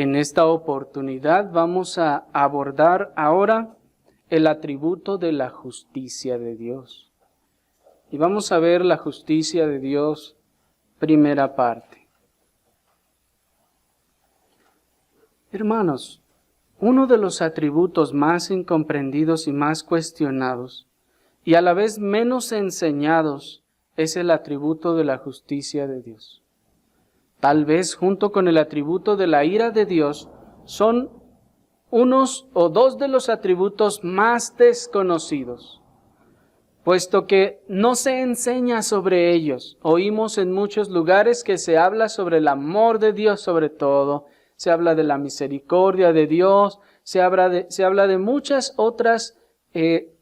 En esta oportunidad vamos a abordar ahora el atributo de la justicia de Dios. Y vamos a ver la justicia de Dios, primera parte. Hermanos, uno de los atributos más incomprendidos y más cuestionados, y a la vez menos enseñados, es el atributo de la justicia de Dios. Tal vez junto con el atributo de la ira de Dios, son unos o dos de los atributos más desconocidos, puesto que no se enseña sobre ellos. Oímos en muchos lugares que se habla sobre el amor de Dios sobre todo, se habla de la misericordia de Dios, se habla de muchas otras, de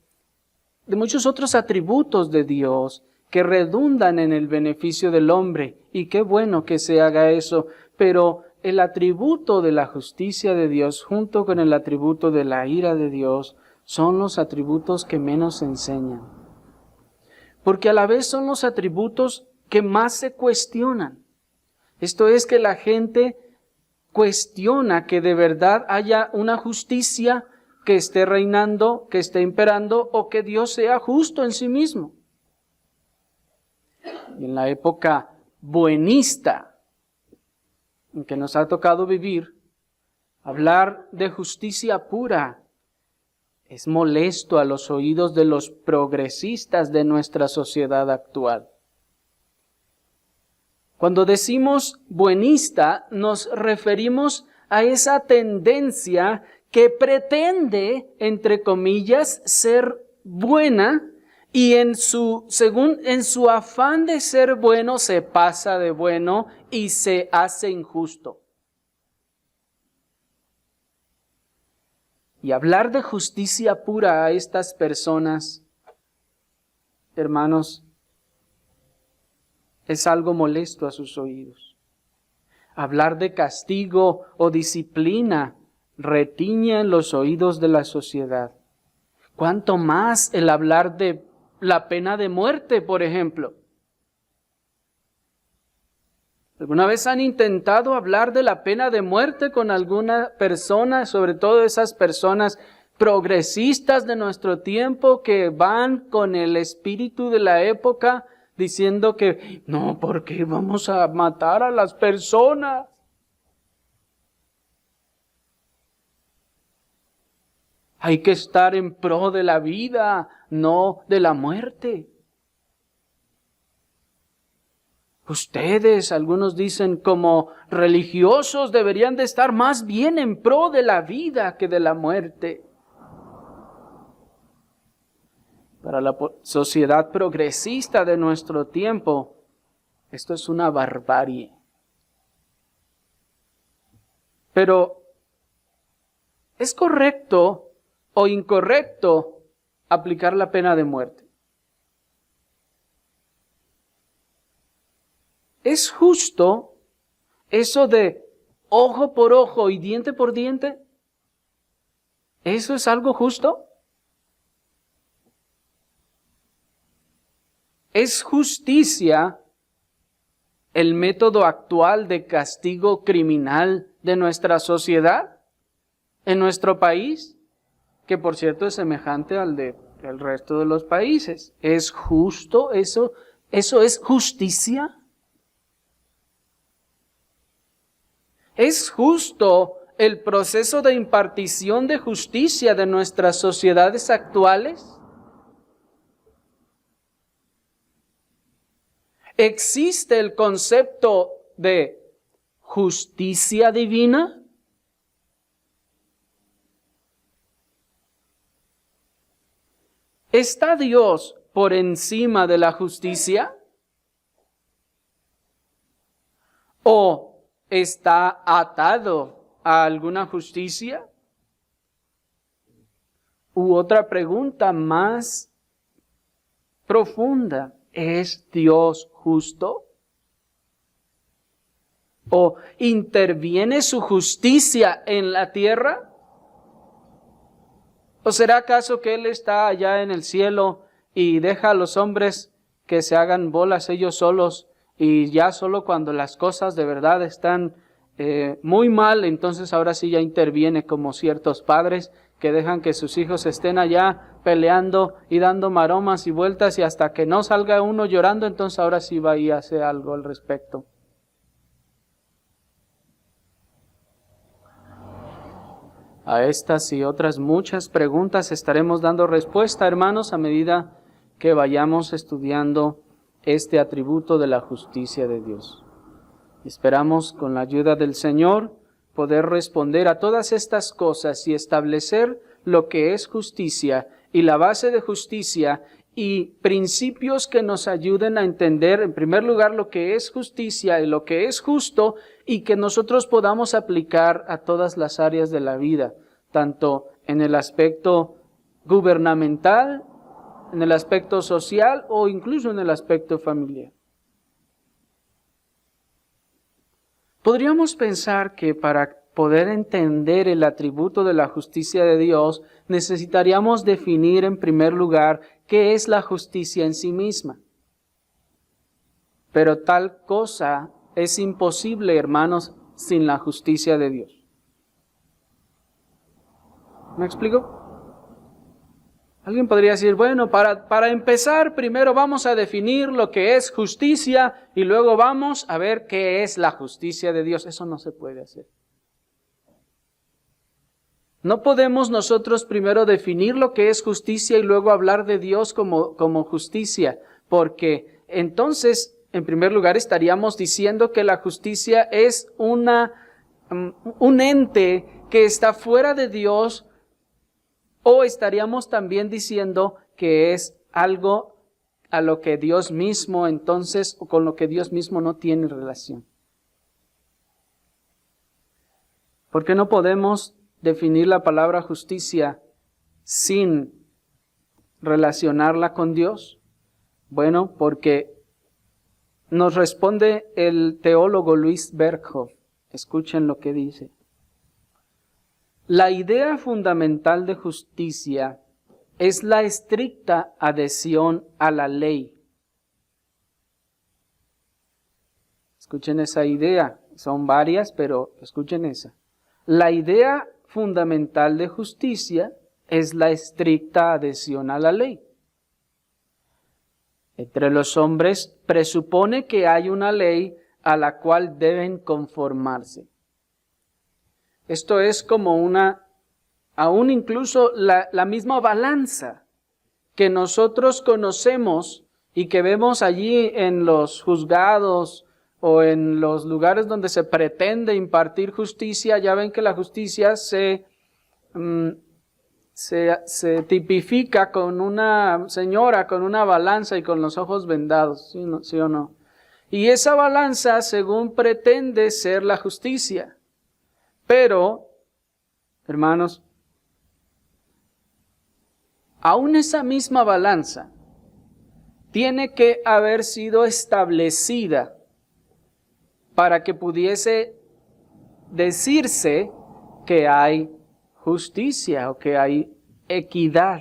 muchos otros atributos de Dios que redundan en el beneficio del hombre, y qué bueno que se haga eso, pero el atributo de la justicia de Dios junto con el atributo de la ira de Dios son los atributos que menos se enseñan, porque a la vez son los atributos que más se cuestionan. Esto es que la gente cuestiona que de verdad haya una justicia que esté reinando, que esté imperando, o que Dios sea justo en sí mismo. Y en la época buenista en que nos ha tocado vivir, hablar de justicia pura es molesto a los oídos de los progresistas de nuestra sociedad actual. Cuando decimos buenista, nos referimos a esa tendencia que pretende, entre comillas, ser buena, y en su afán de ser bueno se pasa de bueno y se hace injusto. Y hablar de justicia pura a estas personas, hermanos, es algo molesto a sus oídos. Hablar de castigo o disciplina retiñe en los oídos de la sociedad. Cuánto más el hablar de la pena de muerte, por ejemplo. ¿Alguna vez han intentado hablar de la pena de muerte con alguna persona, sobre todo esas personas progresistas de nuestro tiempo que van con el espíritu de la época diciendo que no, ¿por qué vamos a matar a las personas? Hay que estar en pro de la vida, no de la muerte. Ustedes, algunos dicen, como religiosos deberían de estar más bien en pro de la vida que de la muerte. Para la sociedad progresista de nuestro tiempo, esto es una barbarie. Pero, ¿es correcto o incorrecto aplicar la pena de muerte? ¿Es justo eso de ojo por ojo y diente por diente? ¿Eso es algo justo? ¿Es justicia el método actual de castigo criminal de nuestra sociedad, en nuestro país? Que por cierto es semejante al del resto de los países. ¿Es justo eso? ¿Eso es justicia? ¿Es justo el proceso de impartición de justicia de nuestras sociedades actuales? ¿Existe el concepto de justicia divina? ¿Está Dios por encima de la justicia? ¿O está atado a alguna justicia? U otra pregunta más profunda, ¿es Dios justo? ¿O interviene su justicia en la tierra? ¿O será acaso que Él está allá en el cielo y deja a los hombres que se hagan bolas ellos solos, y ya solo cuando las cosas de verdad están muy mal, entonces ahora sí ya interviene, como ciertos padres que dejan que sus hijos estén allá peleando y dando maromas y vueltas, y hasta que no salga uno llorando, entonces ahora sí va y hace algo al respecto. A estas y otras muchas preguntas estaremos dando respuesta, hermanos, a medida que vayamos estudiando este atributo de la justicia de Dios. Esperamos, con la ayuda del Señor, poder responder a todas estas cosas y establecer lo que es justicia y la base de justicia y principios que nos ayuden a entender, en primer lugar, lo que es justicia y lo que es justo, y que nosotros podamos aplicar a todas las áreas de la vida, tanto en el aspecto gubernamental, en el aspecto social o incluso en el aspecto familiar. Podríamos pensar que para poder entender el atributo de la justicia de Dios, necesitaríamos definir en primer lugar qué es la justicia en sí misma. Pero tal cosa es imposible, hermanos, sin la justicia de Dios. ¿Me explico? Alguien podría decir, bueno, para empezar, primero vamos a definir lo que es justicia y luego vamos a ver qué es la justicia de Dios. Eso no se puede hacer. No podemos nosotros primero definir lo que es justicia y luego hablar de Dios como justicia, porque entonces, en primer lugar, estaríamos diciendo que la justicia es un ente que está fuera de Dios, o estaríamos también diciendo que es algo a lo que Dios mismo, entonces, o con lo que Dios mismo no tiene relación. ¿Por qué no podemos definir la palabra justicia sin relacionarla con Dios? Bueno, porque nos responde el teólogo Luis Berkhoff. Escuchen lo que dice. La idea fundamental de justicia es la estricta adhesión a la ley. Escuchen esa idea, son varias, pero escuchen esa. La idea fundamental de justicia es la estricta adhesión a la ley. Entre los hombres presupone que hay una ley a la cual deben conformarse. Esto es como aún incluso la misma balanza que nosotros conocemos y que vemos allí en los juzgados o en los lugares donde se pretende impartir justicia. Ya ven que la justicia se tipifica con una señora con una balanza y con los ojos vendados, ¿sí o no? Y esa balanza, según pretende ser la justicia. Pero, hermanos, aún esa misma balanza tiene que haber sido establecida para que pudiese decirse que hay justicia o que hay equidad.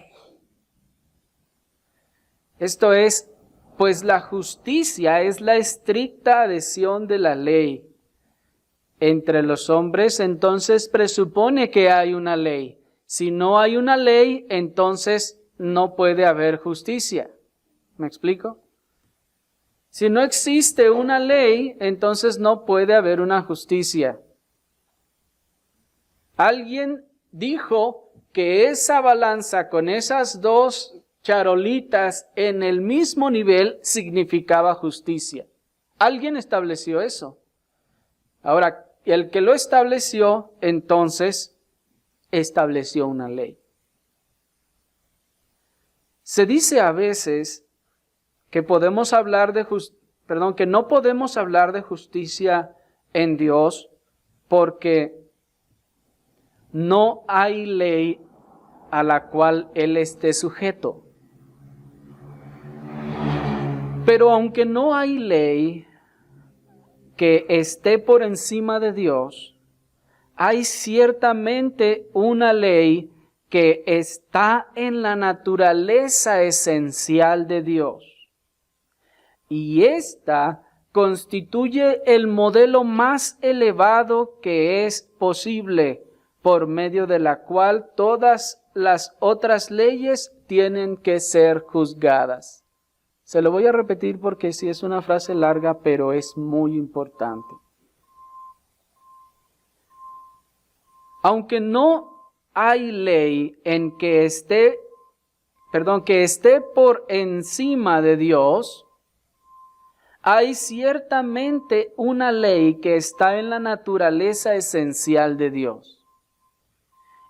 Esto es, pues la justicia es la estricta adhesión de la ley. Entre los hombres, entonces, presupone que hay una ley. Si no hay una ley, entonces no puede haber justicia. ¿Me explico? Si no existe una ley, entonces no puede haber una justicia. Alguien dijo que esa balanza con esas dos charolitas en el mismo nivel significaba justicia. Alguien estableció eso. Ahora, el que lo estableció, entonces, estableció una ley. Se dice a veces que podemos hablar que no podemos hablar de justicia en Dios porque no hay ley a la cual Él esté sujeto. Pero aunque no hay ley que esté por encima de Dios, hay ciertamente una ley que está en la naturaleza esencial de Dios. Y esta constituye el modelo más elevado que es posible, por medio de la cual todas las otras leyes tienen que ser juzgadas. Se lo voy a repetir porque sí es una frase larga, pero es muy importante. Aunque no hay ley que esté por encima de Dios, hay ciertamente una ley que está en la naturaleza esencial de Dios.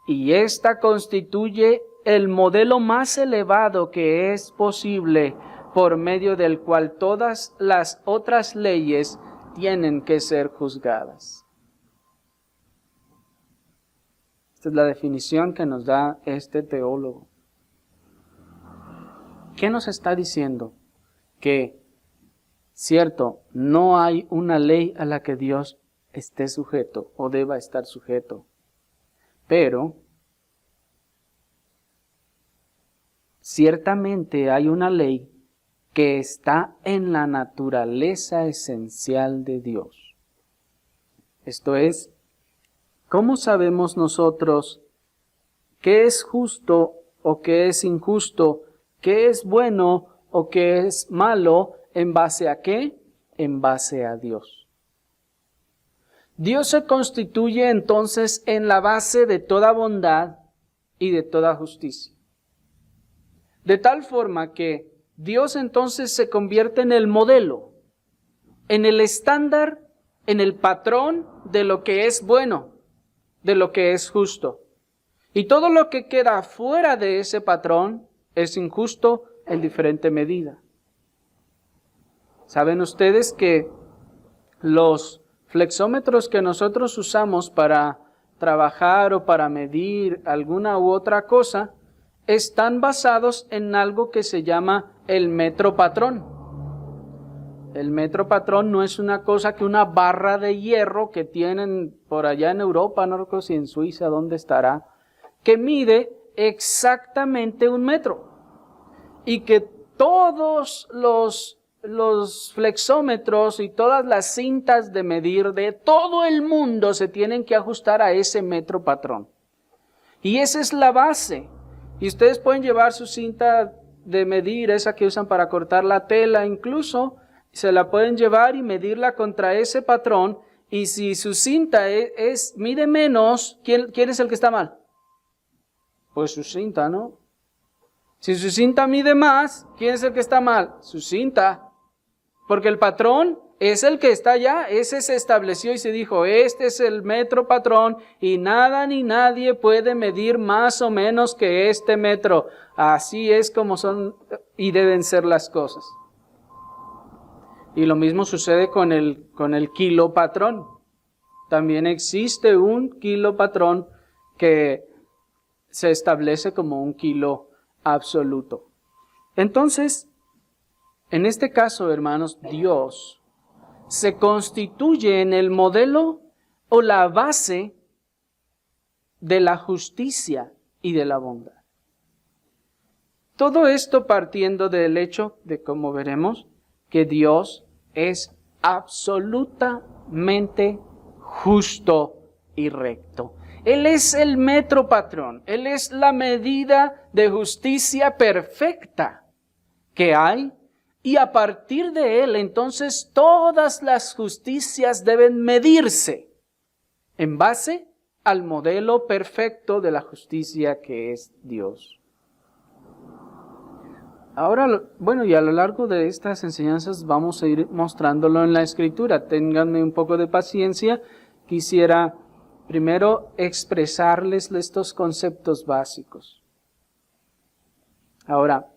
Y esta constituye el modelo más elevado que es posible, por medio del cual todas las otras leyes tienen que ser juzgadas. Esta es la definición que nos da este teólogo. ¿Qué nos está diciendo? Que, cierto, no hay una ley a la que Dios esté sujeto o deba estar sujeto, pero ciertamente hay una ley que está en la naturaleza esencial de Dios. Esto es, ¿cómo sabemos nosotros qué es justo o qué es injusto, qué es bueno o qué es malo? ¿En base a qué? En base a Dios. Dios se constituye entonces en la base de toda bondad y de toda justicia. De tal forma que Dios entonces se convierte en el modelo, en el estándar, en el patrón de lo que es bueno, de lo que es justo. Y todo lo que queda fuera de ese patrón es injusto en diferente medida. ¿Saben ustedes que los flexómetros que nosotros usamos para trabajar o para medir alguna u otra cosa están basados en algo que se llama el metro patrón? El metro patrón no es una cosa que una barra de hierro que tienen por allá en Europa, no recuerdo si en Suiza, ¿dónde estará?, que mide exactamente 1 metro. Y que todos los flexómetros y todas las cintas de medir de todo el mundo se tienen que ajustar a ese metro patrón. Y esa es la base. Y ustedes pueden llevar su cinta de medir, esa que usan para cortar la tela, incluso se la pueden llevar y medirla contra ese patrón. Y si su cinta mide menos, ¿quién es el que está mal? Pues su cinta, ¿no? Si su cinta mide más, ¿quién es el que está mal? Su cinta. Porque el patrón es el que está allá, ese se estableció y se dijo, este es el metro patrón y nada ni nadie puede medir más o menos que este metro. Así es como son y deben ser las cosas. Y lo mismo sucede con el kilo patrón. También existe un kilo patrón que se establece como un kilo absoluto. Entonces, en este caso, hermanos, Dios se constituye en el modelo o la base de la justicia y de la bondad. Todo esto partiendo del hecho de, como veremos, que Dios es absolutamente justo y recto. Él es el metro patrón, Él es la medida de justicia perfecta que hay. Y a partir de Él, entonces, todas las justicias deben medirse en base al modelo perfecto de la justicia que es Dios. Ahora, bueno, y a lo largo de estas enseñanzas vamos a ir mostrándolo en la Escritura. Ténganme un poco de paciencia. Quisiera primero expresarles estos conceptos básicos. Ahora,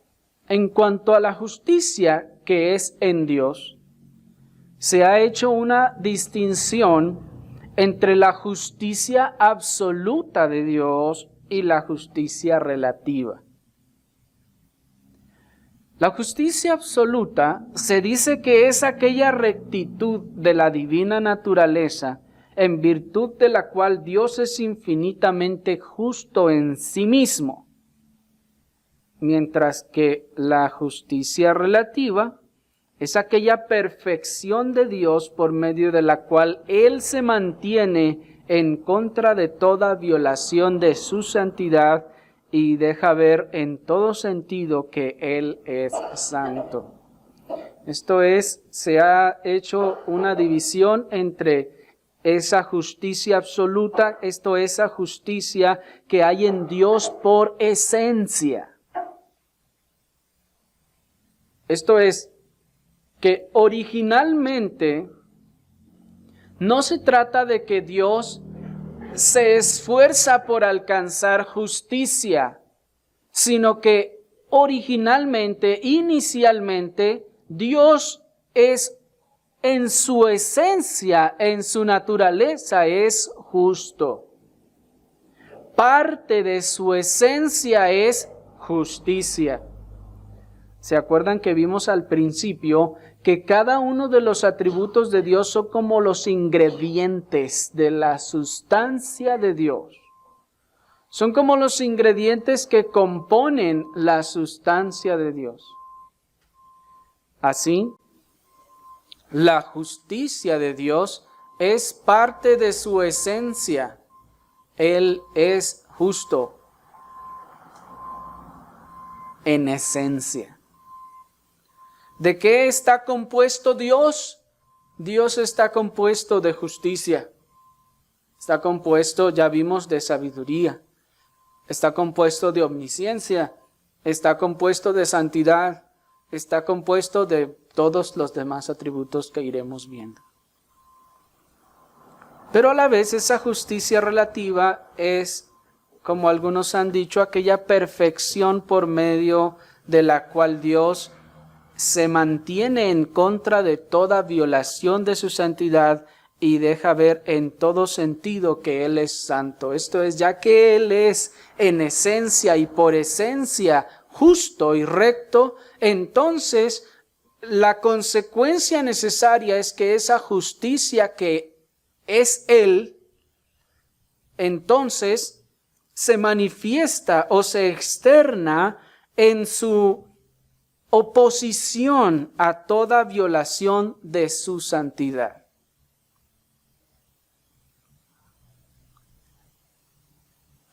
en cuanto a la justicia que es en Dios, se ha hecho una distinción entre la justicia absoluta de Dios y la justicia relativa. La justicia absoluta se dice que es aquella rectitud de la divina naturaleza en virtud de la cual Dios es infinitamente justo en sí mismo. Mientras que la justicia relativa Es aquella perfección de Dios por medio de la cual Él se mantiene en contra de toda violación de su santidad y deja ver en todo sentido que Él es santo. Esto es, se ha hecho una división entre esa justicia absoluta, esto es, esa justicia que hay en Dios por esencia. Esto es, que originalmente no se trata de que Dios se esfuerza por alcanzar justicia, sino que originalmente, inicialmente, Dios es en su esencia, en su naturaleza, es justo. Parte de su esencia es justicia. ¿Se acuerdan que vimos al principio que cada uno de los atributos de Dios son como los ingredientes de la sustancia de Dios? Son como los ingredientes que componen la sustancia de Dios. Así, la justicia de Dios es parte de su esencia. Él es justo en esencia. ¿De qué está compuesto Dios? Dios está compuesto de justicia. Está compuesto, ya vimos, de sabiduría. Está compuesto de omnisciencia. Está compuesto de santidad. Está compuesto de todos los demás atributos que iremos viendo. Pero a la vez esa justicia relativa es, como algunos han dicho, aquella perfección por medio de la cual Dios se mantiene en contra de toda violación de su santidad y deja ver en todo sentido que Él es santo. Esto es, ya que Él es en esencia y por esencia justo y recto, entonces la consecuencia necesaria es que esa justicia que es Él, entonces se manifiesta o se externa en su oposición a toda violación de su santidad.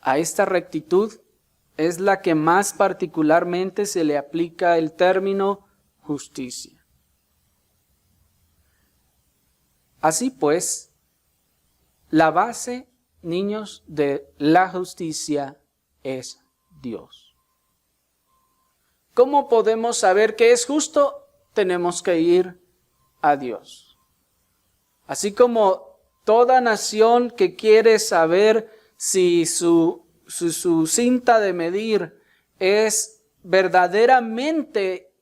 A esta rectitud es la que más particularmente se le aplica el término justicia. Así pues, la base, niños, de la justicia es Dios. ¿Cómo podemos saber que es justo? Tenemos que ir a Dios. Así como toda nación que quiere saber si su cinta de medir es verdaderamente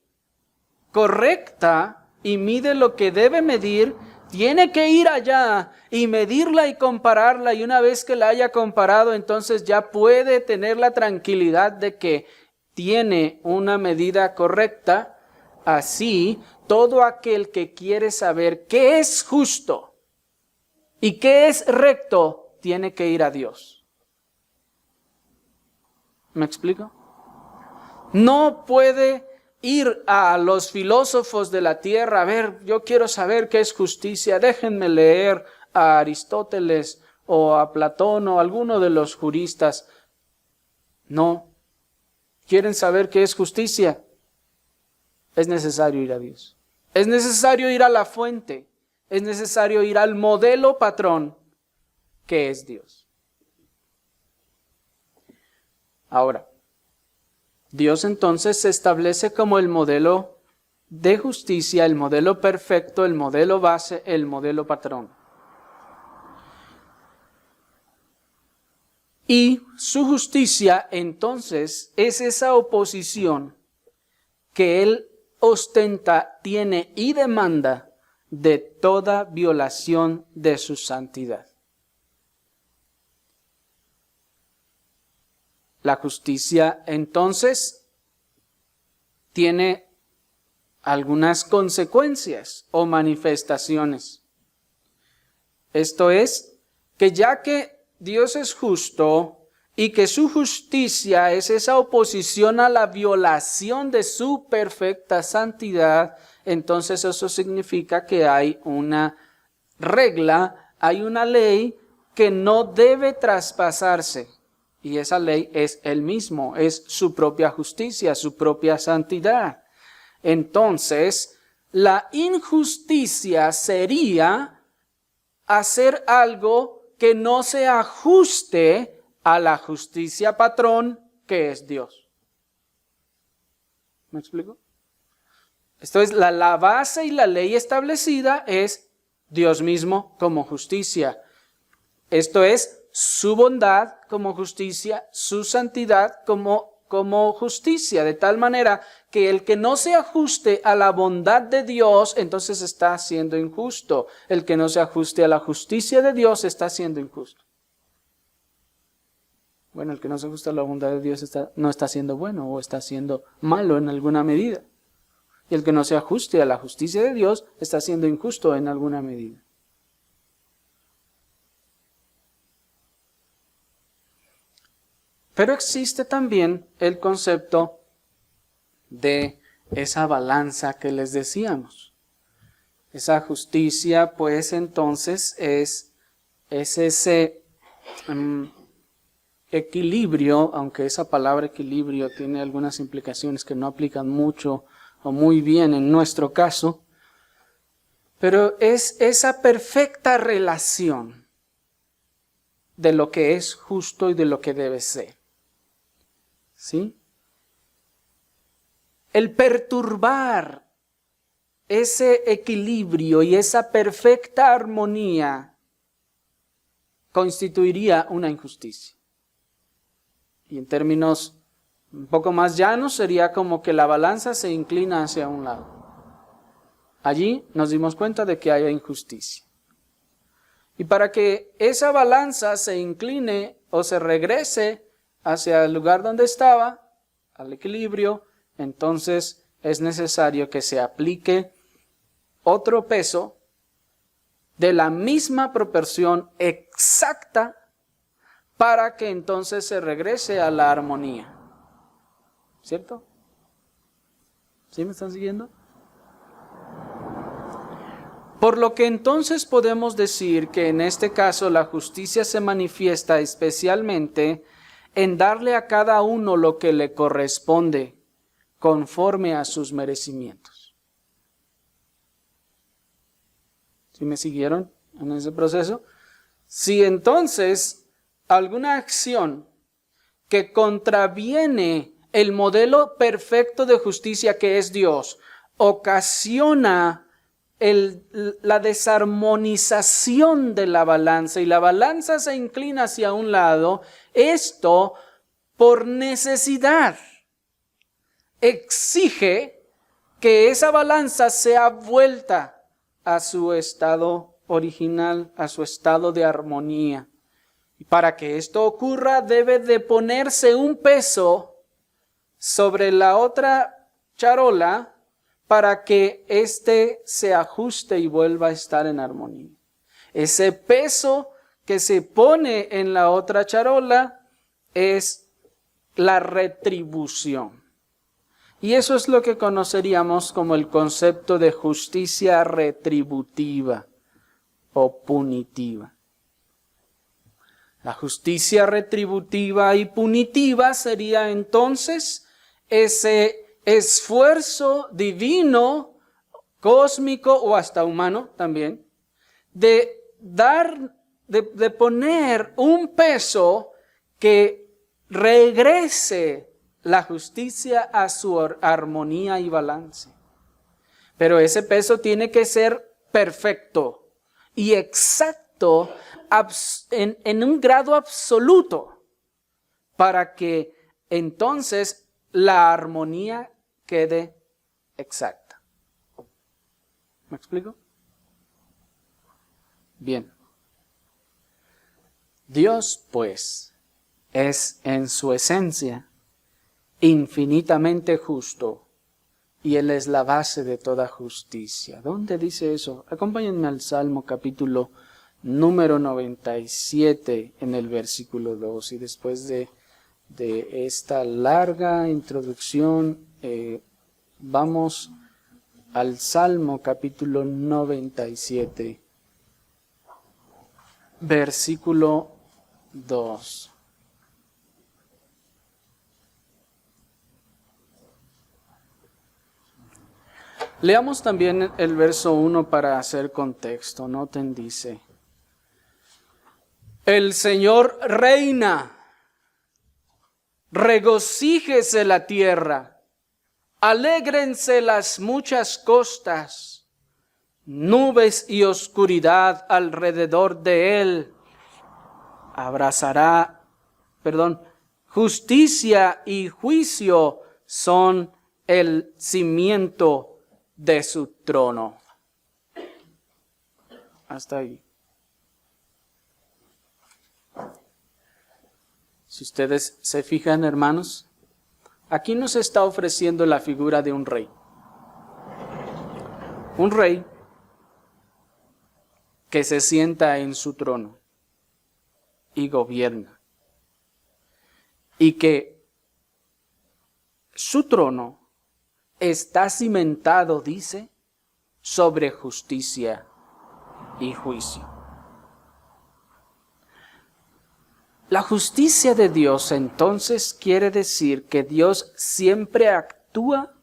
correcta y mide lo que debe medir, tiene que ir allá y medirla y compararla, y una vez que la haya comparado, entonces ya puede tener la tranquilidad de que tiene una medida correcta. Así, todo aquel que quiere saber qué es justo y qué es recto, tiene que ir a Dios. ¿Me explico? No puede ir a los filósofos de la tierra, a ver, yo quiero saber qué es justicia, déjenme leer a Aristóteles o a Platón o a alguno de los juristas. No. ¿Quieren saber qué es justicia? Es necesario ir a Dios. Es necesario ir a la fuente. Es necesario ir al modelo patrón que es Dios. Ahora, Dios entonces se establece como el modelo de justicia, el modelo perfecto, el modelo base, el modelo patrón. Y su justicia entonces es esa oposición que Él ostenta, tiene y demanda de toda violación de su santidad. La justicia entonces tiene algunas consecuencias o manifestaciones. Esto es, que ya que Dios es justo, y que su justicia es esa oposición a la violación de su perfecta santidad, entonces eso significa que hay una regla, hay una ley que no debe traspasarse. Y esa ley es Él mismo, es su propia justicia, su propia santidad. Entonces, la injusticia sería hacer algo que no se ajuste a la justicia patrón que es Dios. ¿Me explico? Esto es, la base y la ley establecida es Dios mismo como justicia. Esto es su bondad como justicia, su santidad como justicia, de tal manera que el que no se ajuste a la bondad de Dios, entonces está siendo injusto. El que no se ajuste a la justicia de Dios está siendo injusto. Bueno, el que no se ajusta a la bondad de Dios no está siendo bueno o está siendo malo en alguna medida. Y el que no se ajuste a la justicia de Dios está siendo injusto en alguna medida. Pero existe también el concepto de esa balanza que les decíamos. Esa justicia, pues entonces es ese equilibrio, aunque esa palabra equilibrio tiene algunas implicaciones que no aplican mucho o muy bien en nuestro caso, pero es esa perfecta relación de lo que es justo y de lo que debe ser. ¿Sí? El perturbar ese equilibrio y esa perfecta armonía constituiría una injusticia. Y en términos un poco más llanos sería como que la balanza se inclina hacia un lado. Allí nos dimos cuenta de que hay injusticia. Y para que esa balanza se incline o se regrese hacia el lugar donde estaba, al equilibrio, entonces es necesario que se aplique otro peso de la misma proporción exacta para que entonces se regrese a la armonía. ¿Cierto? ¿Sí me están siguiendo? Por lo que entonces podemos decir que en este caso la justicia se manifiesta especialmente en darle a cada uno lo que le corresponde conforme a sus merecimientos. ¿Sí me siguieron en ese proceso? Si entonces alguna acción que contraviene el modelo perfecto de justicia que es Dios ocasiona la desarmonización de la balanza y la balanza se inclina hacia un lado, esto por necesidad exige que esa balanza sea vuelta a su estado original, a su estado de armonía. Y para que esto ocurra debe de ponerse un peso sobre la otra charola para que éste se ajuste y vuelva a estar en armonía. Ese peso que se pone en la otra charola es la retribución. Y eso es lo que conoceríamos como el concepto de justicia retributiva o punitiva. La justicia retributiva y punitiva sería entonces ese esfuerzo divino, cósmico o hasta humano también, de poner un peso que regrese la justicia a su armonía y balance. Pero ese peso tiene que ser perfecto y exacto en un grado absoluto para que entonces la armonía quede exacta. ¿Me explico? Bien. Dios, pues, es en su esencia infinitamente justo y Él es la base de toda justicia. ¿Dónde dice eso? Acompáñenme al Salmo capítulo número 97 en el versículo 2. Y después de esta larga introducción, vamos al Salmo capítulo 97, versículo 2. Leamos también el verso 1 para hacer contexto. Noten, dice: el Señor reina, regocíjese la tierra, alégrense las muchas costas, nubes y oscuridad alrededor de él. Justicia y juicio son el cimiento de su trono. Hasta ahí. Si ustedes se fijan, hermanos, aquí nos está ofreciendo la figura de un rey. Un rey que se sienta en su trono y gobierna. Y que su trono está cimentado, dice, sobre justicia y juicio. La justicia de Dios, entonces, quiere decir que Dios siempre actúa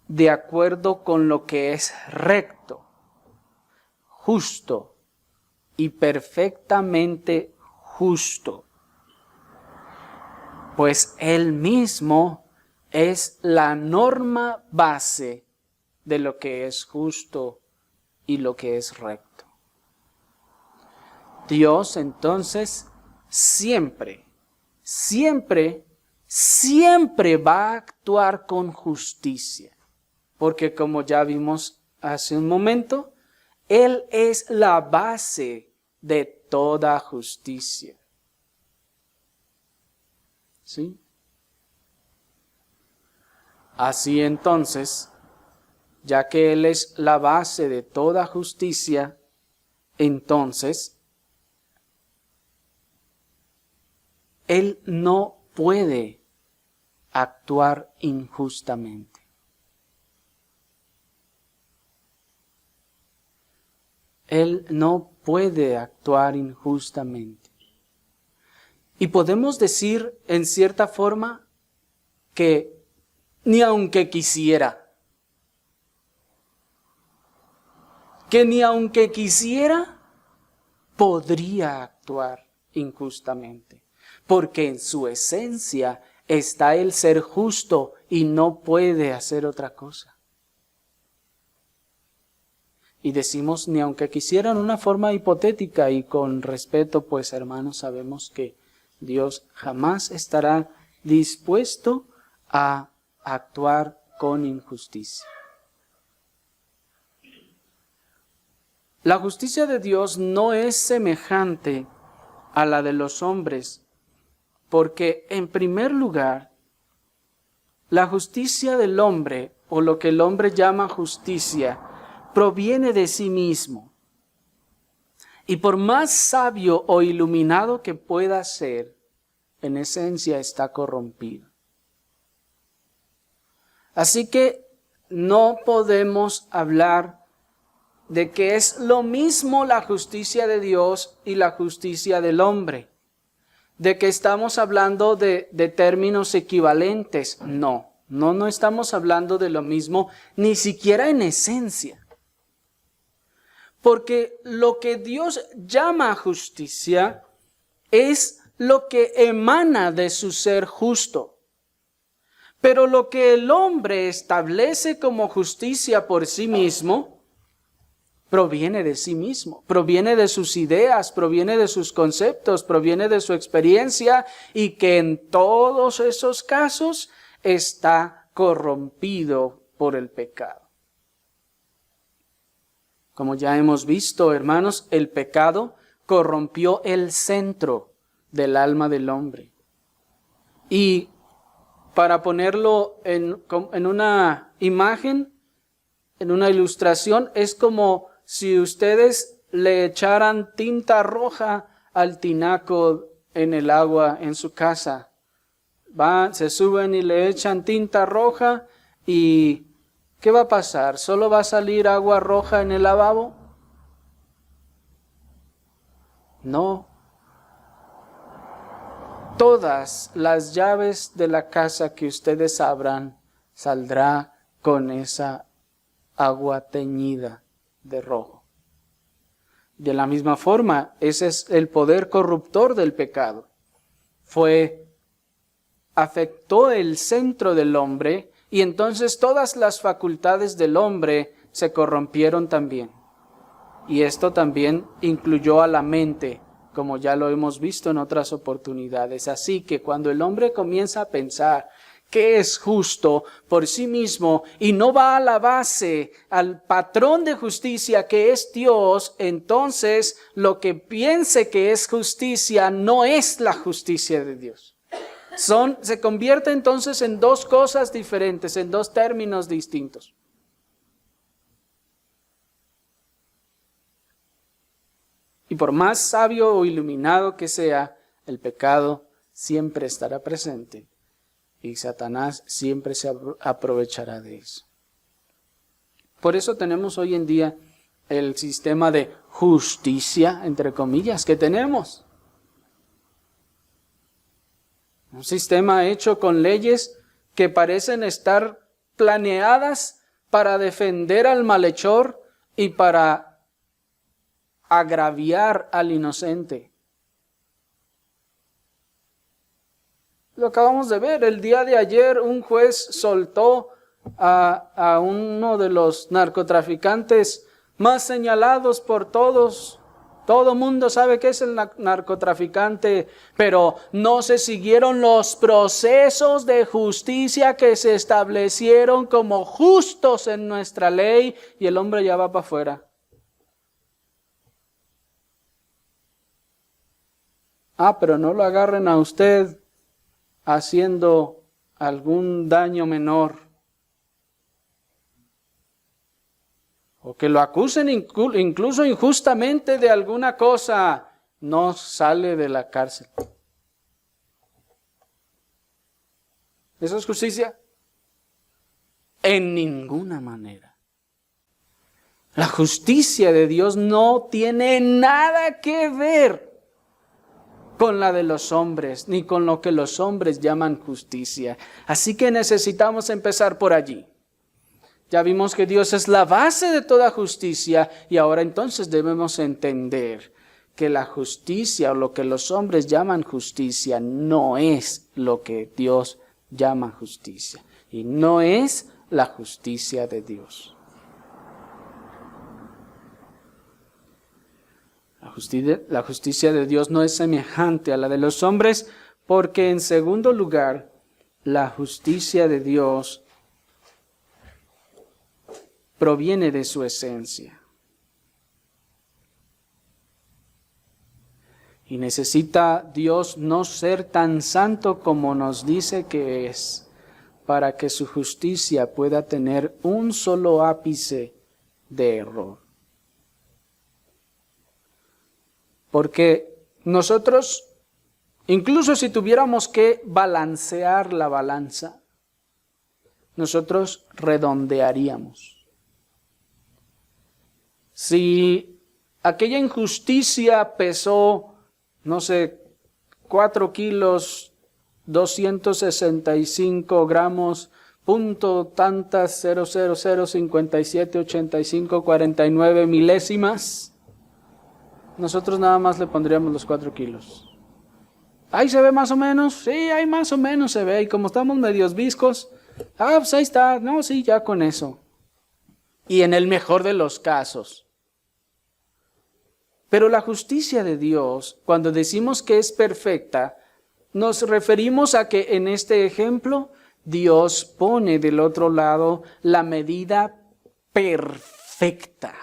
de acuerdo con lo que es recto, justo y perfectamente justo. Pues Él mismo es la norma base de lo que es justo y lo que es recto. Dios, entonces, siempre va a actuar con justicia. Porque como ya vimos hace un momento, Él es la base de toda justicia. ¿Sí? Así entonces, ya que Él es la base de toda justicia, entonces Él no puede actuar injustamente. Él no puede actuar injustamente. Y podemos decir en cierta forma que ni aunque quisiera, podría actuar injustamente. Porque en su esencia está el ser justo y no puede hacer otra cosa. Y decimos ni aunque quisieran, una forma hipotética y con respeto, pues hermanos, sabemos que Dios jamás estará dispuesto a actuar con injusticia. La justicia de Dios no es semejante a la de los hombres, porque en primer lugar, la justicia del hombre, o lo que el hombre llama justicia, proviene de sí mismo. Y por más sabio o iluminado que pueda ser, en esencia está corrompido. Así que no podemos hablar de que es lo mismo la justicia de Dios y la justicia del hombre, de que estamos hablando de términos equivalentes. No estamos hablando de lo mismo, ni siquiera en esencia. Porque lo que Dios llama justicia es lo que emana de su ser justo. Pero lo que el hombre establece como justicia por sí mismo, proviene de sí mismo, proviene de sus ideas, proviene de sus conceptos, proviene de su experiencia, y que en todos esos casos está corrompido por el pecado. Como ya hemos visto, hermanos, el pecado corrompió el centro del alma del hombre. Y para ponerlo en una imagen, en una ilustración, es como si ustedes le echaran tinta roja al tinaco en el agua en su casa. Se suben y le echan tinta roja y ¿qué va a pasar? ¿Solo va a salir agua roja en el lavabo? No. Todas las llaves de la casa que ustedes abran saldrá con esa agua teñida de rojo. De la misma forma, ese es el poder corruptor del pecado. Afectó el centro del hombre y entonces todas las facultades del hombre se corrompieron también. Y esto también incluyó a la mente, como ya lo hemos visto en otras oportunidades. Así que cuando el hombre comienza a pensar que es justo por sí mismo y no va a la base, al patrón de justicia que es Dios, entonces lo que piense que es justicia no es la justicia de Dios. Se convierte entonces en dos cosas diferentes, en dos términos distintos. Y por más sabio o iluminado que sea, el pecado siempre estará presente y Satanás siempre se aprovechará de eso. Por eso tenemos hoy en día el sistema de justicia, entre comillas, que tenemos. Un sistema hecho con leyes que parecen estar planeadas para defender al malhechor y para agraviar al inocente. Lo acabamos de ver, el día de ayer un juez soltó a uno de los narcotraficantes más señalados por todos. Todo mundo sabe que es el narcotraficante, pero no se siguieron los procesos de justicia que se establecieron como justos en nuestra ley y el hombre ya va para afuera. Pero no lo agarren a usted haciendo algún daño menor. O que lo acusen incluso injustamente de alguna cosa, no sale de la cárcel. ¿Eso es justicia? En ninguna manera. La justicia de Dios no tiene nada que ver con la de los hombres, ni con lo que los hombres llaman justicia. Así que necesitamos empezar por allí. Ya vimos que Dios es la base de toda justicia y ahora entonces debemos entender que la justicia o lo que los hombres llaman justicia no es lo que Dios llama justicia y no es la justicia de Dios. La justicia de Dios no es semejante a la de los hombres porque en segundo lugar, la justicia de Dios proviene de su esencia. Y necesita Dios no ser tan santo como nos dice que es, para que su justicia pueda tener un solo ápice de error. Porque nosotros, incluso si tuviéramos que balancear la balanza, nosotros redondearíamos. Si aquella injusticia pesó, 4 kilos, 265 gramos, punto tantas, 0,00578549 milésimas, nosotros nada más le pondríamos los 4 kilos. Ahí se ve más o menos, sí, ahí más o menos se ve, y como estamos medios viscos, pues ahí está, no, sí, ya con eso. Y en el mejor de los casos. Pero la justicia de Dios, cuando decimos que es perfecta, nos referimos a que en este ejemplo, Dios pone del otro lado la medida perfecta,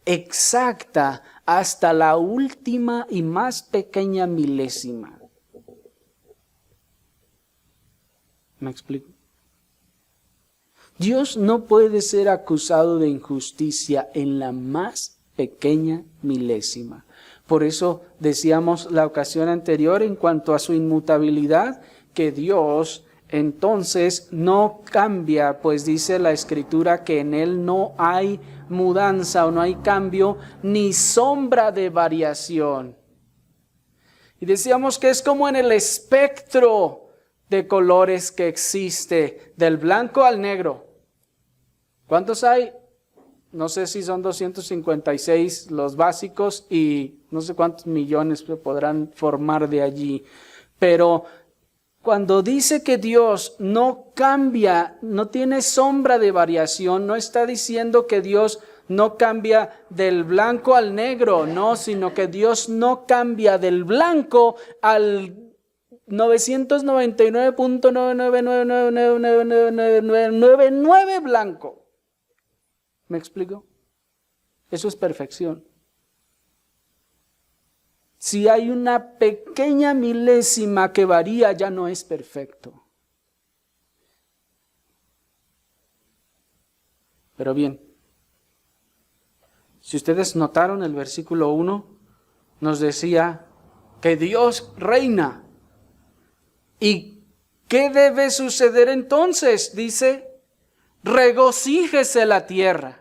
exacta, hasta la última y más pequeña milésima. ¿Me explico? Dios no puede ser acusado de injusticia en la más pequeña milésima. Por eso decíamos la ocasión anterior en cuanto a su inmutabilidad, que Dios entonces no cambia, pues dice la Escritura que en Él no hay mudanza o no hay cambio ni sombra de variación. Y decíamos que es como en el espectro de colores que existe, del blanco al negro. ¿Cuántos hay? No sé si son 256 los básicos y no sé cuántos millones se podrán formar de allí. Pero cuando dice que Dios no cambia, no tiene sombra de variación, no está diciendo que Dios no cambia del blanco al negro, no, sino que Dios no cambia del blanco al 999.999999999 blanco. ¿Me explico? Eso es perfección. Si hay una pequeña milésima que varía, ya no es perfecto. Pero bien, si ustedes notaron el versículo 1, nos decía que Dios reina. ¿Y qué debe suceder entonces? Dice, regocíjese la tierra.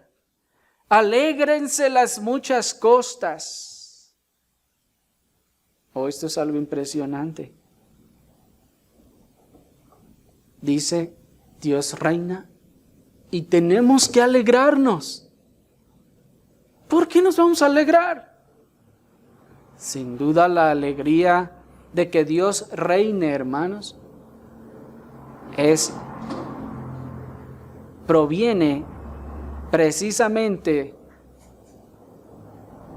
Alégrense las muchas costas. Oh, esto es algo impresionante. Dice, Dios reina y tenemos que alegrarnos. ¿Por qué nos vamos a alegrar? Sin duda la alegría de que Dios reine, hermanos, proviene precisamente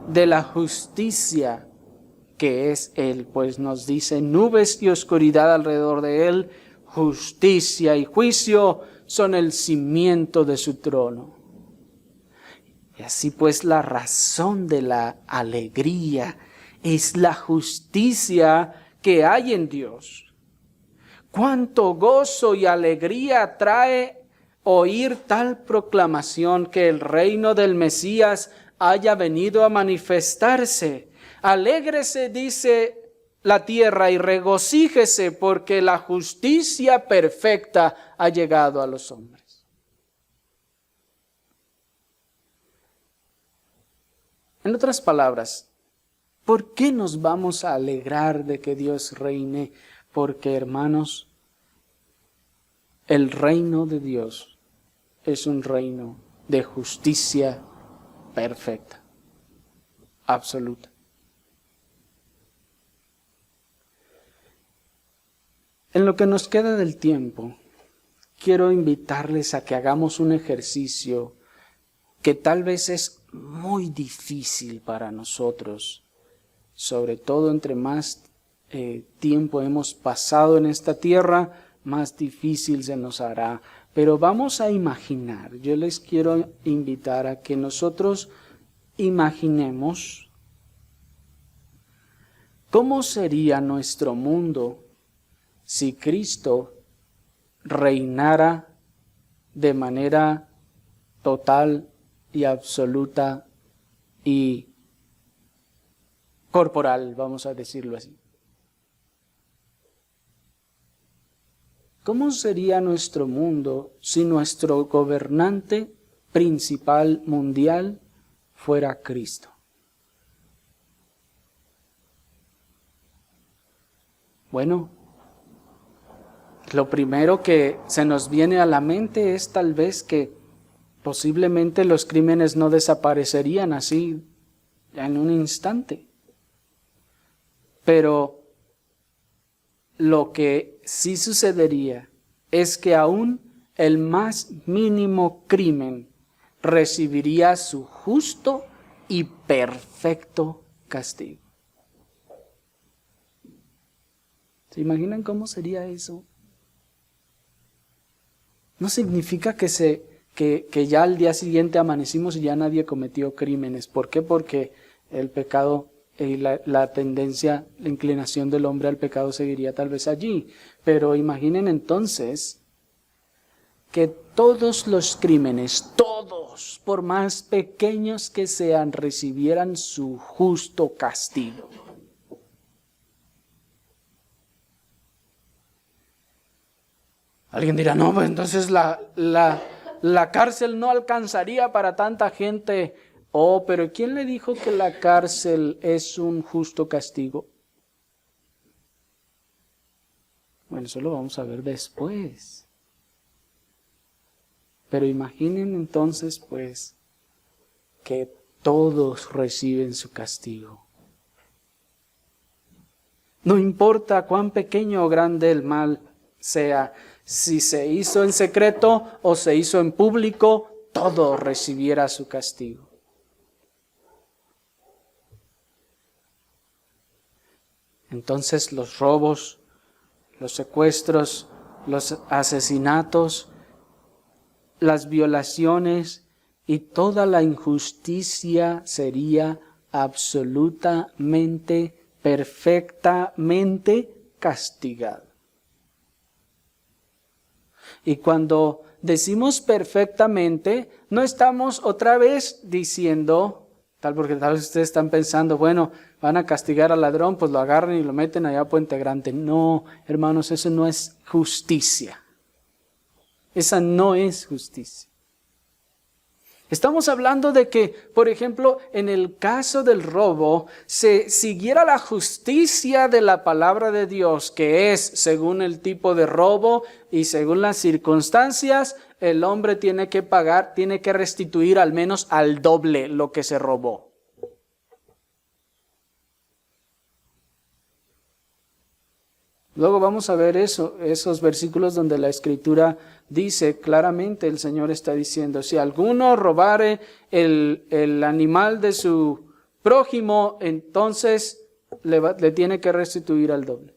de la justicia que es Él, pues nos dice, nubes y oscuridad alrededor de Él, justicia y juicio son el cimiento de su trono. Y así pues la razón de la alegría es la justicia que hay en Dios. Cuánto gozo y alegría trae oír tal proclamación que el reino del Mesías haya venido a manifestarse. Alégrese, dice la tierra, y regocíjese porque la justicia perfecta ha llegado a los hombres. En otras palabras, ¿por qué nos vamos a alegrar de que Dios reine? Porque, hermanos, el reino de Dios es un reino de justicia perfecta, absoluta. En lo que nos queda del tiempo, quiero invitarles a que hagamos un ejercicio que tal vez es muy difícil para nosotros, sobre todo entre más tiempo hemos pasado en esta tierra, más difícil se nos hará. Pero vamos a imaginar, yo les quiero invitar a que nosotros imaginemos cómo sería nuestro mundo si Cristo reinara de manera total y absoluta y corporal, vamos a decirlo así. ¿Cómo sería nuestro mundo si nuestro gobernante principal mundial fuera Cristo? Bueno, lo primero que se nos viene a la mente es tal vez que posiblemente los crímenes no desaparecerían así en un instante. Pero lo que sí sucedería es que aún el más mínimo crimen recibiría su justo y perfecto castigo. ¿Se imaginan cómo sería eso? No significa que ya al día siguiente amanecimos y ya nadie cometió crímenes. ¿Por qué? Porque el pecado y la tendencia, la inclinación del hombre al pecado seguiría tal vez allí. Pero imaginen entonces que todos los crímenes, todos, por más pequeños que sean, recibieran su justo castigo. Alguien dirá, no, pues entonces la cárcel no alcanzaría para tanta gente. Oh, pero ¿quién le dijo que la cárcel es un justo castigo? Bueno, eso lo vamos a ver después. Pero imaginen entonces, pues, que todos reciben su castigo. No importa cuán pequeño o grande el mal sea, si se hizo en secreto o se hizo en público, todo recibiera su castigo. Entonces los robos, los secuestros, los asesinatos, las violaciones y toda la injusticia sería absolutamente, perfectamente castigada. Y cuando decimos perfectamente, no estamos otra vez diciendo, porque tal vez ustedes están pensando, bueno, van a castigar al ladrón, pues lo agarran y lo meten allá a Puente Grande. No, hermanos, eso no es justicia. Esa no es justicia. Estamos hablando de que, por ejemplo, en el caso del robo, se siguiera la justicia de la palabra de Dios, que es, según el tipo de robo y según las circunstancias, el hombre tiene que pagar, tiene que restituir al menos al doble lo que se robó. Luego vamos a ver esos versículos donde la Escritura dice claramente, el Señor está diciendo, si alguno robare el animal de su prójimo, entonces le tiene que restituir al doble.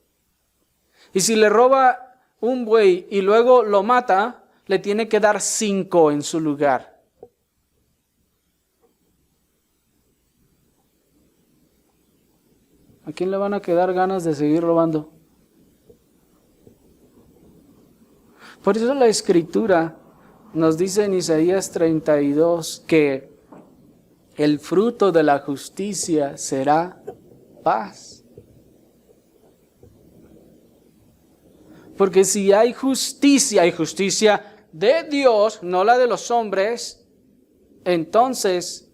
Y si le roba un buey y luego lo mata, le tiene que dar 5 en su lugar. ¿A quién le van a quedar ganas de seguir robando? Por eso la Escritura nos dice en Isaías 32 que el fruto de la justicia será paz. Porque si hay justicia de Dios, no la de los hombres, entonces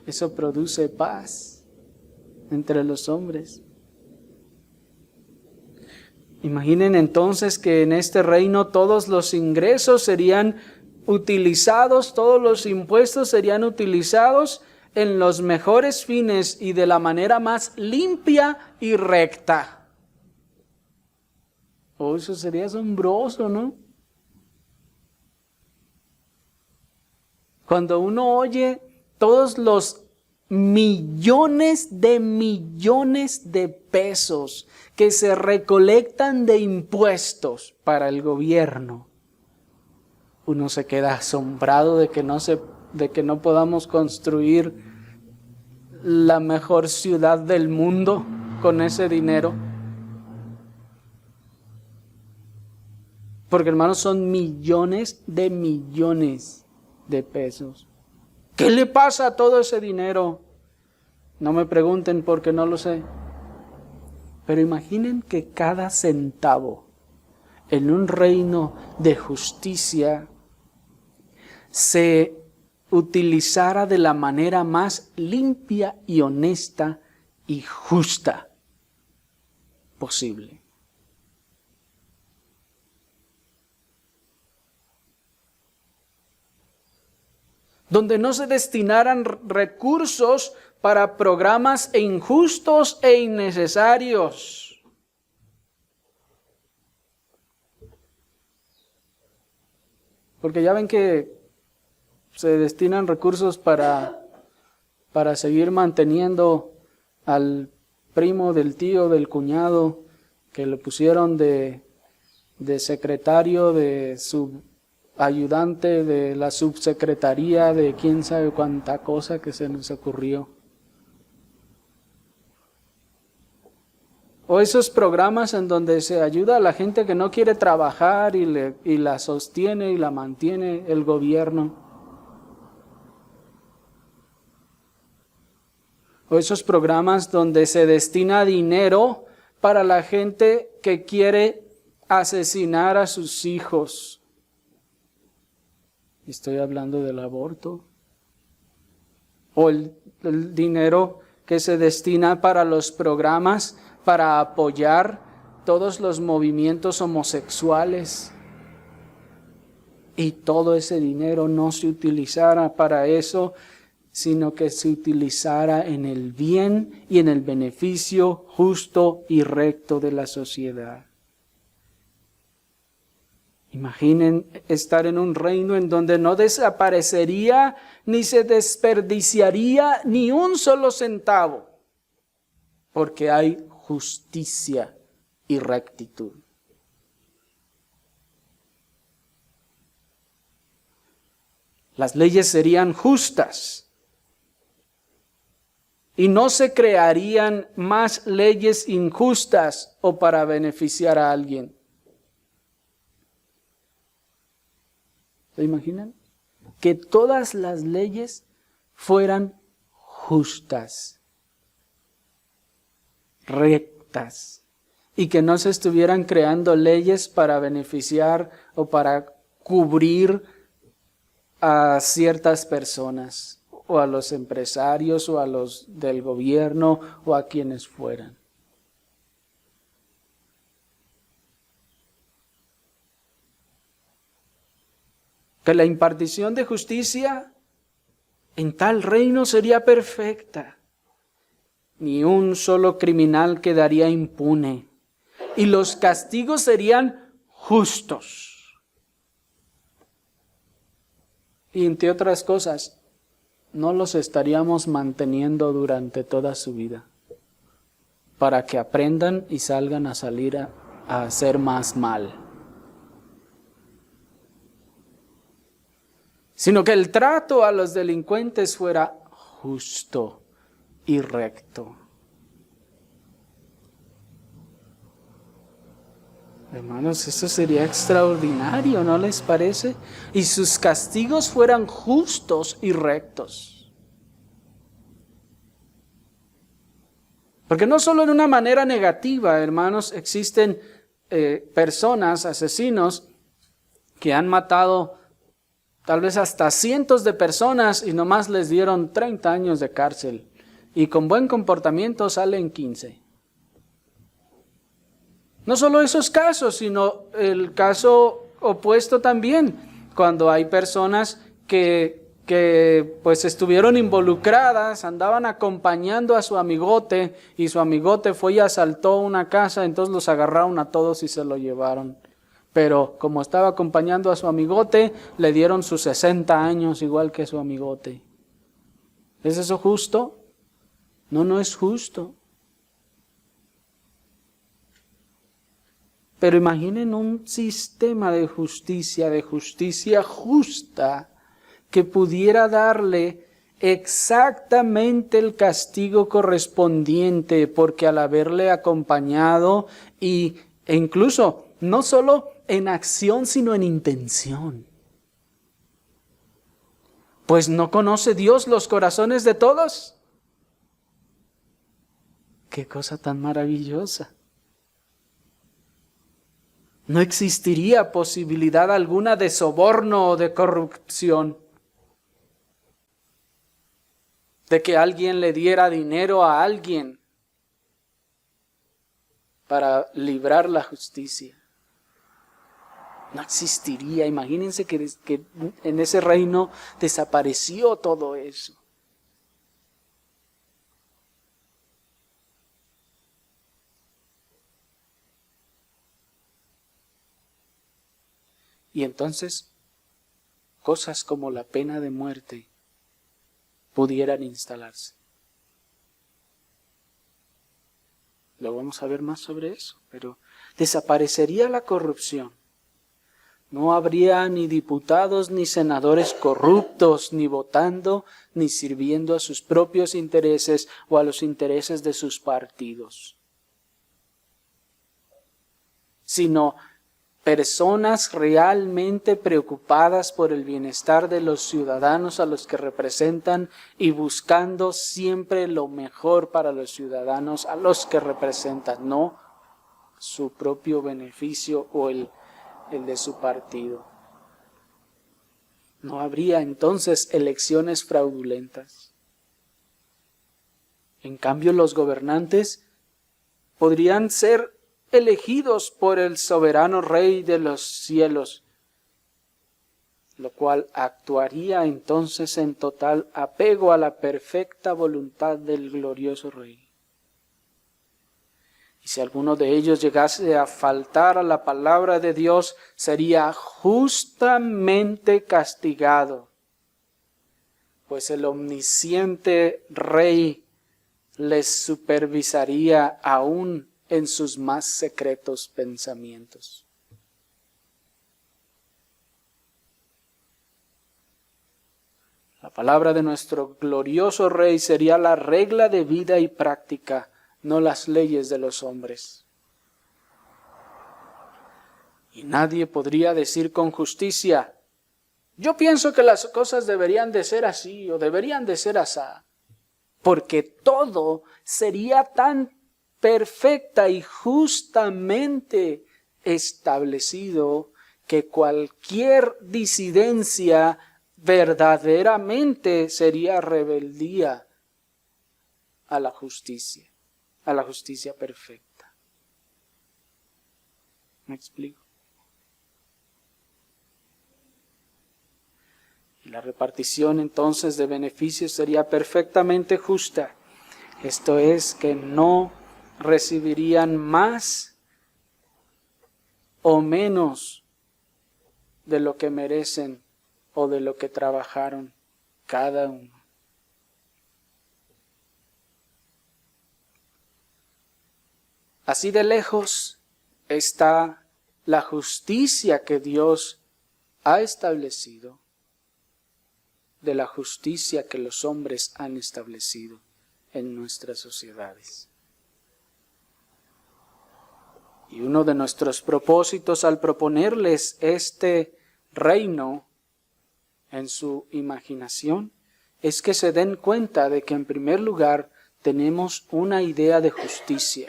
eso produce paz entre los hombres. Imaginen entonces que en este reino todos los ingresos serían utilizados, todos los impuestos serían utilizados en los mejores fines y de la manera más limpia y recta. Oh, eso sería asombroso, ¿no? Cuando uno oye todos los millones de pesos que se recolectan de impuestos para el gobierno, uno se queda asombrado de que no podamos construir la mejor ciudad del mundo con ese dinero. Porque, hermanos, son millones de pesos. ¿Qué le pasa a todo ese dinero? No me pregunten porque no lo sé. Pero imaginen que cada centavo en un reino de justicia se utilizara de la manera más limpia y honesta y justa posible. Donde no se destinaran recursos para programas injustos e innecesarios. Porque ya ven que se destinan recursos para seguir manteniendo al primo del tío, del cuñado, que le pusieron de secretario, de ayudante de la subsecretaría, de quién sabe cuánta cosa que se nos ocurrió. O esos programas en donde se ayuda a la gente que no quiere trabajar y la sostiene y la mantiene el gobierno. O esos programas donde se destina dinero para la gente que quiere asesinar a sus hijos. Estoy hablando del aborto. O el dinero que se destina para los programas para apoyar todos los movimientos homosexuales. Y todo ese dinero no se utilizara para eso, sino que se utilizara en el bien y en el beneficio justo y recto de la sociedad. Imaginen estar en un reino en donde no desaparecería ni se desperdiciaría ni un solo centavo, porque hay justicia y rectitud. Las leyes serían justas y no se crearían más leyes injustas o para beneficiar a alguien. ¿Se imaginan? Que todas las leyes fueran justas, rectas, y que no se estuvieran creando leyes para beneficiar o para cubrir a ciertas personas, o a los empresarios, o a los del gobierno, o a quienes fueran. Que la impartición de justicia en tal reino sería perfecta. Ni un solo criminal quedaría impune. Y los castigos serían justos. Y entre otras cosas, no los estaríamos manteniendo durante toda su vida, para que aprendan y salgan a salir a hacer más mal. Sino que el trato a los delincuentes fuera justo y recto. Hermanos, eso sería extraordinario, ¿no les parece? Y sus castigos fueran justos y rectos. Porque no solo en una manera negativa, hermanos, existen personas, asesinos, que han matado tal vez hasta cientos de personas y nomás les dieron 30 años de cárcel. Y con buen comportamiento salen 15. No solo esos casos, sino el caso opuesto también. Cuando hay personas que pues estuvieron involucradas, andaban acompañando a su amigote y su amigote fue y asaltó una casa, entonces los agarraron a todos y se lo llevaron. Pero como estaba acompañando a su amigote, le dieron sus 60 años igual que su amigote. ¿Es eso justo? No, no es justo. Pero imaginen un sistema de justicia justa, que pudiera darle exactamente el castigo correspondiente, porque al haberle acompañado e incluso no solo en acción, sino en intención. Pues ¿no conoce Dios los corazones de todos? ¡Qué cosa tan maravillosa! No existiría posibilidad alguna de soborno o de corrupción, de que alguien le diera dinero a alguien para librar la justicia. No existiría. Imagínense que en ese reino desapareció todo eso. Y entonces, cosas como la pena de muerte pudieran instalarse. Lo vamos a ver más sobre eso, pero desaparecería la corrupción. No habría ni diputados ni senadores corruptos, ni votando, ni sirviendo a sus propios intereses o a los intereses de sus partidos. sino personas realmente preocupadas por el bienestar de los ciudadanos a los que representan y buscando siempre lo mejor para los ciudadanos a los que representan, no su propio beneficio o el de su partido. No habría entonces elecciones fraudulentas. En cambio, los gobernantes podrían ser elegidos por el soberano Rey de los cielos, lo cual actuaría entonces en total apego a la perfecta voluntad del glorioso Rey. Y si alguno de ellos llegase a faltar a la palabra de Dios, sería justamente castigado, pues el omnisciente Rey les supervisaría aún en sus más secretos pensamientos. La palabra de nuestro glorioso Rey sería la regla de vida y práctica, no las leyes de los hombres. Y nadie podría decir con justicia, yo pienso que las cosas deberían de ser así o deberían de ser asá, porque todo sería tan perfecta y justamente establecido que cualquier disidencia verdaderamente sería rebeldía a la justicia perfecta. ¿Me explico? Y la repartición entonces de beneficios sería perfectamente justa. Esto es, que no recibirían más o menos de lo que merecen o de lo que trabajaron cada uno. Así de lejos está la justicia que Dios ha establecido de la justicia que los hombres han establecido en nuestras sociedades. Y uno de nuestros propósitos al proponerles este reino en su imaginación es que se den cuenta de que en primer lugar tenemos una idea de justicia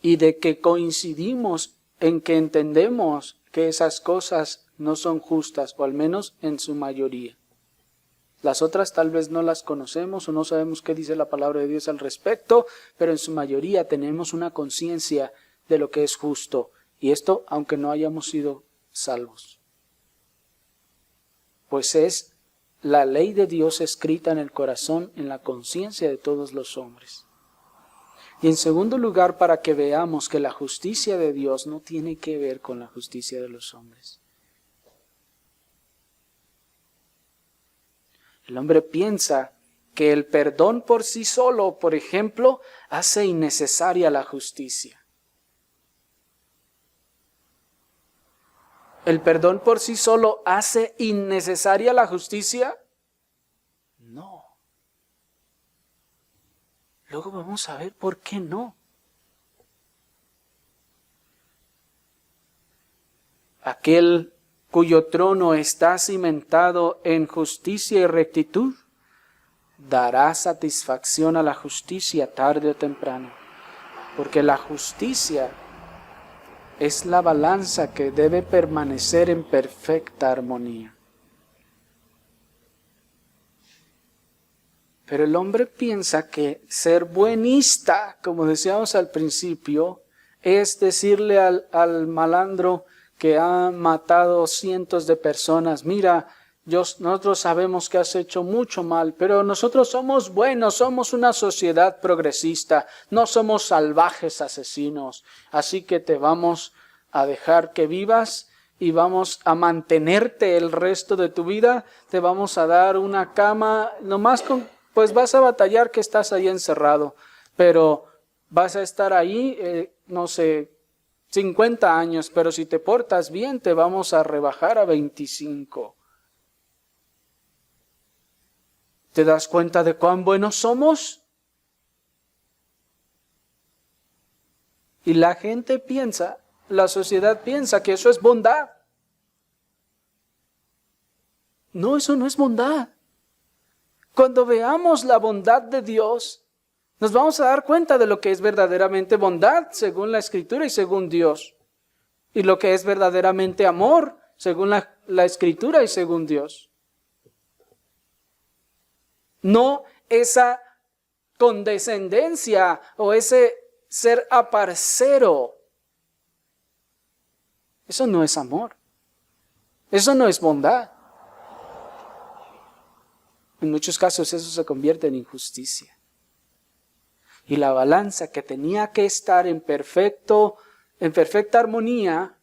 y de que coincidimos en que entendemos que esas cosas no son justas, o al menos en su mayoría. Las otras tal vez no las conocemos o no sabemos qué dice la palabra de Dios al respecto, pero en su mayoría tenemos una conciencia de lo que es justo. Y esto aunque no hayamos sido salvos. Pues es la ley de Dios escrita en el corazón, en la conciencia de todos los hombres. Y en segundo lugar, para que veamos que la justicia de Dios no tiene que ver con la justicia de los hombres. El hombre piensa que el perdón por sí solo, por ejemplo, hace innecesaria la justicia. ¿El perdón por sí solo hace innecesaria la justicia? No. Luego vamos a ver por qué no. Aquel cuyo trono está cimentado en justicia y rectitud, dará satisfacción a la justicia tarde o temprano, porque la justicia es la balanza que debe permanecer en perfecta armonía. Pero el hombre piensa que ser buenista, como decíamos al principio, es decirle al malandro que ha matado cientos de personas, mira, nosotros sabemos que has hecho mucho mal, pero nosotros somos buenos, somos una sociedad progresista, no somos salvajes asesinos, así que te vamos a dejar que vivas y vamos a mantenerte el resto de tu vida, te vamos a dar una cama, pues vas a batallar que estás ahí encerrado, pero vas a estar ahí, 50 años, pero si te portas bien te vamos a rebajar a 25. ¿Te das cuenta de cuán buenos somos? Y la gente piensa, la sociedad piensa que eso es bondad. No, eso no es bondad. Cuando veamos la bondad de Dios, nos vamos a dar cuenta de lo que es verdaderamente bondad según la Escritura y según Dios. Y lo que es verdaderamente amor según la Escritura y según Dios. No esa condescendencia o ese ser aparcero. Eso no es amor. Eso no es bondad. En muchos casos eso se convierte en injusticia. Y la balanza que tenía que estar en perfecta armonía,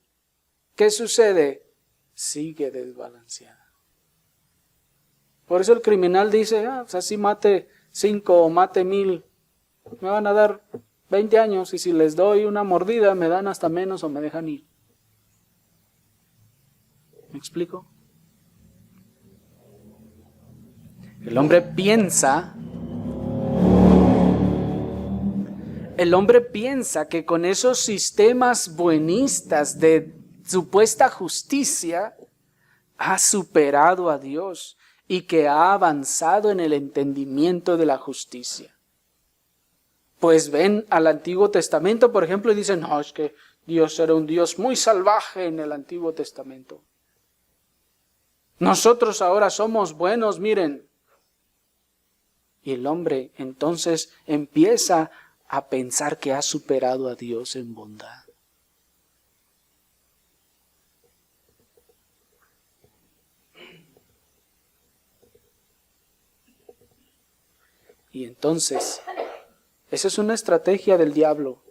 ¿qué sucede? Sigue desbalanceada. Por eso el criminal dice, si mate 5 o mate 1000, me van a dar 20 años y si les doy una mordida me dan hasta menos o me dejan ir. ¿Me explico? El hombre piensa que con esos sistemas buenistas de supuesta justicia ha superado a Dios y que ha avanzado en el entendimiento de la justicia. Pues ven al Antiguo Testamento, por ejemplo, y dicen, no, es que Dios era un Dios muy salvaje en el Antiguo Testamento. Nosotros ahora somos buenos, miren. Y el hombre entonces empieza a pensar que ha superado a Dios en bondad. Y entonces, esa es una estrategia del diablo.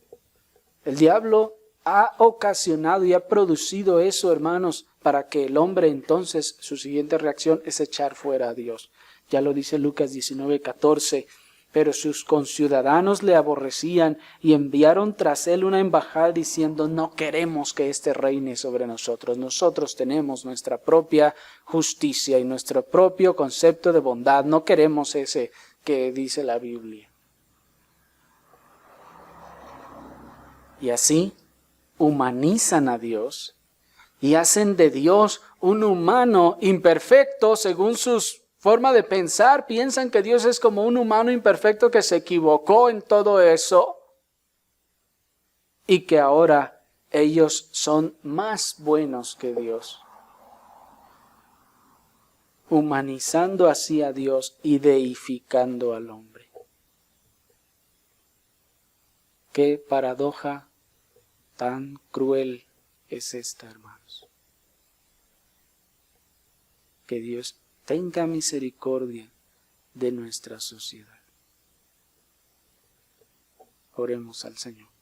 El diablo ha ocasionado y ha producido eso, hermanos, para que el hombre entonces, su siguiente reacción es echar fuera a Dios. Ya lo dice Lucas 19:14. Pero sus conciudadanos le aborrecían y enviaron tras él una embajada diciendo, no queremos que éste reine sobre nosotros. Nosotros tenemos nuestra propia justicia y nuestro propio concepto de bondad. No queremos ese que dice la Biblia. Y así humanizan a Dios y hacen de Dios un humano imperfecto según sus forma de pensar. Piensan que Dios es como un humano imperfecto que se equivocó en todo eso y que ahora ellos son más buenos que Dios. Humanizando así a Dios y deificando al hombre. Qué paradoja tan cruel es esta, hermanos. Que Dios tenga misericordia de nuestra sociedad. Oremos al Señor.